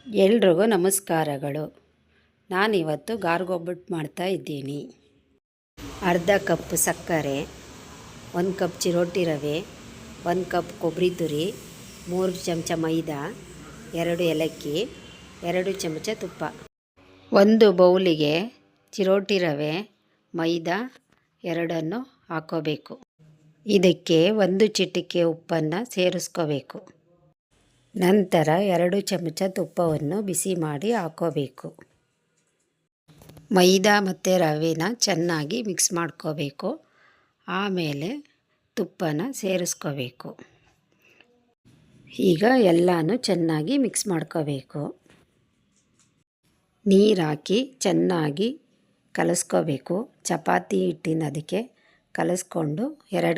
ಎಲ್ರಿಗೂ ನಮಸ್ಕಾರಗಳು. ನಾನಿವತ್ತು ಗಾರ್ಗೊಬ್ಬಟ್ಟು ಮಾಡ್ತಾ ಇದ್ದೀನಿ. ಅರ್ಧ ಕಪ್ ಸಕ್ಕರೆ, 1 ಕಪ್ ಚಿರೋಟಿ ರವೆ, 1 ಕಪ್ ಕೊಬ್ಬರಿ ತುರಿ, 3 ಚಮಚ ಮೈದಾ, 2 ಏಲಕ್ಕಿ, 2 ಚಮಚ ತುಪ್ಪ. ಒಂದು ಬೌಲಿಗೆ ಚಿರೋಟಿ ರವೆ, ಮೈದಾ ಎರಡನ್ನು ಹಾಕೋಬೇಕು. ಇದಕ್ಕೆ 1 ಚಿಟಿಕೆ ಉಪ್ಪನ್ನು ಸೇರಿಸ್ಕೋಬೇಕು. ನಂತರ 2 ಚಮಚ ತುಪ್ಪವನ್ನು ಬಿಸಿ ಮಾಡಿ ಹಾಕೋಬೇಕು. ಮೈದಾ ಮತ್ತು ರವೆನ ಚೆನ್ನಾಗಿ ಮಿಕ್ಸ್ ಮಾಡ್ಕೋಬೇಕು. ಆಮೇಲೆ ತುಪ್ಪನ ಸೇರಿಸ್ಕೋಬೇಕು. ಈಗ ಎಲ್ಲನೂ ಚೆನ್ನಾಗಿ ಮಿಕ್ಸ್ ಮಾಡ್ಕೋಬೇಕು. ನೀರು ಹಾಕಿ ಚೆನ್ನಾಗಿ ಕಲಸ್ಕೋಬೇಕು. ಚಪಾತಿ ಹಿಟ್ಟಿನ ಅದಕ್ಕೆ ಕಲಸ್ಕೊಂಡು 2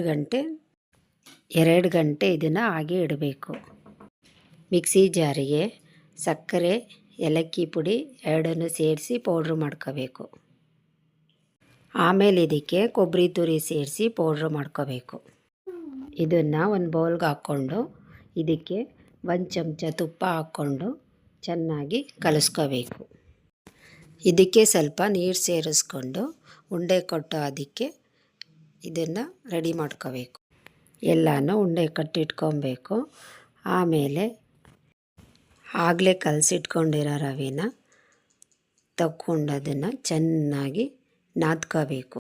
ಗಂಟೆ ಇದನ್ನು ಹಾಗೆ ಇಡಬೇಕು. ಮಿಕ್ಸಿ ಜಾರಿಗೆ ಸಕ್ಕರೆ, ಏಲಕ್ಕಿ ಪುಡಿ ಎರಡನ್ನು ಸೇರಿಸಿ ಪೌಡ್ರ್ ಮಾಡ್ಕೋಬೇಕು. ಆಮೇಲೆ ಇದಕ್ಕೆ ಕೊಬ್ಬರಿ ತುರಿ ಸೇರಿಸಿ ಪೌಡ್ರ್ ಮಾಡ್ಕೋಬೇಕು. ಇದನ್ನು ಒಂದು ಬೌಲ್ಗೆ ಹಾಕ್ಕೊಂಡು ಇದಕ್ಕೆ 1 ಚಮಚ ತುಪ್ಪ ಹಾಕ್ಕೊಂಡು ಚೆನ್ನಾಗಿ ಕಲಿಸ್ಕೋಬೇಕು. ಇದಕ್ಕೆ ಸ್ವಲ್ಪ ನೀರು ಸೇರಿಸ್ಕೊಂಡು ಉಂಡೆ ಕೊಟ್ಟು ಅದಕ್ಕೆ ಇದನ್ನು ರೆಡಿ ಮಾಡ್ಕೋಬೇಕು. ಎಲ್ಲನೂ ಉಂಡೆ ಕಟ್ಟಿಟ್ಕೊಬೇಕು. ಆಮೇಲೆ ಆಗಲೇ ಕಲಸಿಟ್ಕೊಂಡಿರೋ ರವೆನ ತಗೊಂಡು ಅದನ್ನು ಚೆನ್ನಾಗಿ ನಾದ್ಕೋಬೇಕು.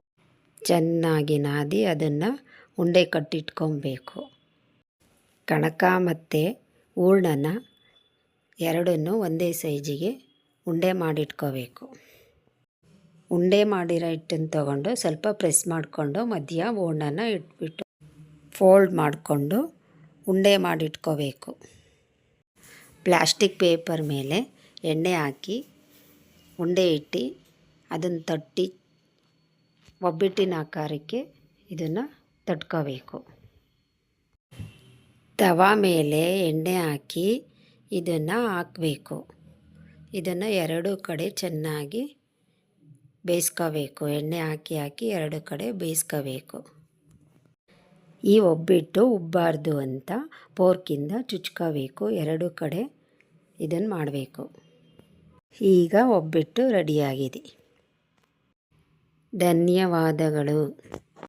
ಚೆನ್ನಾಗಿ ನಾದಿ ಅದನ್ನು ಉಂಡೆ ಕಟ್ಟಿಟ್ಕೊಬೇಕು. ಕಣಕ ಮತ್ತು ಹೂರಣನ ಎರಡನ್ನೂ ಒಂದೇ ಸೈಜಿಗೆ ಉಂಡೆ ಮಾಡಿಟ್ಕೋಬೇಕು. ಉಂಡೆ ಮಾಡಿರೋ ಹಿಟ್ಟನ್ನು ತಗೊಂಡು ಸ್ವಲ್ಪ ಪ್ರೆಸ್ ಮಾಡಿಕೊಂಡು ಮಧ್ಯ ಹೂರಣನ ಇಟ್ಬಿಟ್ಟು ಫೋಲ್ಡ್ ಮಾಡಿಕೊಂಡು ಉಂಡೆ ಮಾಡಿಟ್ಕೋಬೇಕು. ಪ್ಲಾಸ್ಟಿಕ್ ಪೇಪರ್ ಮೇಲೆ ಎಣ್ಣೆ ಹಾಕಿ ಉಂಡೆ ಇಟ್ಟು ಅದನ್ನು ತಟ್ಟಿ ಒಬ್ಬಟ್ಟಿನ ಆಕಾರಕ್ಕೆ ಇದನ್ನು ತಟ್ಕೋಬೇಕು. ತವಾ ಮೇಲೆ ಎಣ್ಣೆ ಹಾಕಿ ಇದನ್ನು ಹಾಕಬೇಕು. ಇದನ್ನು 2 ಕಡೆ ಚೆನ್ನಾಗಿ ಬೇಯಿಸ್ಕೋಬೇಕು. ಎಣ್ಣೆ ಹಾಕಿ 2 ಕಡೆ ಬೇಯಿಸ್ಕೋಬೇಕು. ಈ ಒಬ್ಬಟ್ಟು ಉಬ್ಬಾರ್ದು ಅಂತ ಫೋರ್ಕಿಂದ ಚುಚ್ಕೋಬೇಕು. 2 ಕಡೆ ಇದನ್ನು ಮಾಡಬೇಕು. ಈಗ ಒಬ್ಬಟ್ಟು ರೆಡಿಯಾಗಿದೆ. ಧನ್ಯವಾದಗಳು.